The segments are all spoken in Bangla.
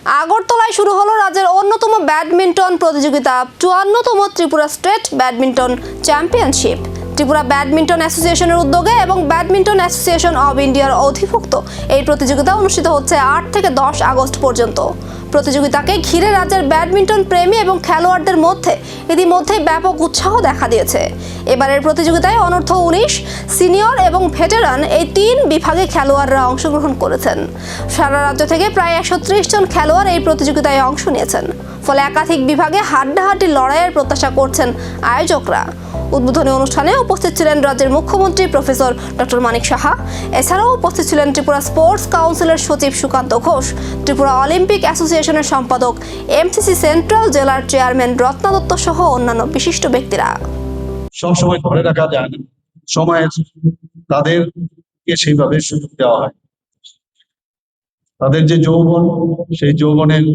আগরতলায় শুরু হলো রাজ্যের অন্যতম ব্যাডমিন্টন প্রতিযোগিতা ৫৪তম Tripura state badminton championship. Tripura badminton অ্যাসোসিয়েশনের উদ্যোগে এবং ব্যাডমিন্টন অ্যাসোসিয়েশন অব ইন্ডিয়ার অধিভুক্ত এই প্রতিযোগিতা অনুষ্ঠিত হচ্ছে ৮ থেকে ১০ আগস্ট পর্যন্ত। প্রতিযোগিতাকে ঘিরে রাজ্যের ব্যাডমিন্টন প্রেমী এবং খেলোয়াড়দের মধ্যে ইতিমধ্যেই ব্যাপক উৎসাহ দেখা দিয়েছে। এবারের প্রতিযোগিতায় অনূর্ধ্ব ১৯, সিনিয়র এবং ভেটেরান এই ৩ বিভাগে খেলোয়াড়রা অংশগ্রহণ করেছেন। সারা রাজ্য থেকে প্রায় ১৩০ জন খেলোয়াড় এই প্রতিযোগিতায় অংশ নিয়েছেন। ফলে একাধিক বিভাগে হাড্ডাহাড্ডি লড়াইয়ের প্রত্যাশা করছেন আয়োজকরা। উদ্বোধনী অনুষ্ঠানে উপস্থিত ছিলেন রাজ্যের মুখ্যমন্ত্রী প্রফেসর ডক্টর মানিক সাহা। এছাড়াও উপস্থিত ছিলেন ত্রিপুরা স্পোর্টস কাউন্সিলের সচিব সুকান্ত ঘোষ, ত্রিপুরা অলিম্পিক অ্যাসোসিয়েশনের সম্পাদক, এমসিসি সেন্ট্রাল জেলার চেয়ারম্যান রত্না দত্ত সহ অন্যান্য বিশিষ্ট ব্যক্তিরা। সবসময় ধরে রাখা যায় না, সময়ের তাদেরকে সেইভাবে সুযোগ দেওয়া হয়। তাদের যে যৌবন, সেই যৌবনের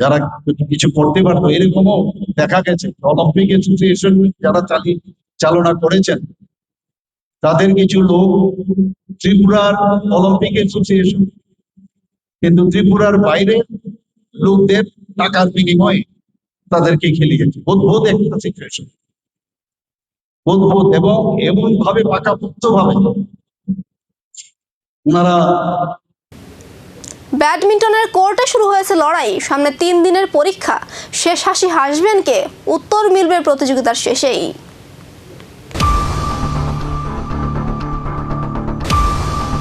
যারা কিছু করতে পারতো, এরকমও দেখা গেছে। অলিম্পিক অ্যাসোসিয়েশন যারা চালনা করেছেন, তাদের কিছু লোক ত্রিপুরার অলিম্পিক অ্যাসোসিয়েশন, কিন্তু ত্রিপুরার বাইরে লোকদের টাকার বিনিময়ে তাদেরকে খেলিয়েছে। অদ্ভুত একটা সিচুয়েশন, অদ্ভুত। এবং এমন ভাবে পাকাপোক্ত ভাবে ওনারা। ব্যাডমিন্টনের কোর্টে শুরু হয়েছে লড়াই, সামনে ৩ দিনের পরীক্ষা। শেষ হাসি হাসবেন কে? উত্তর মিলবে প্রতিযোগিতার শেষেই।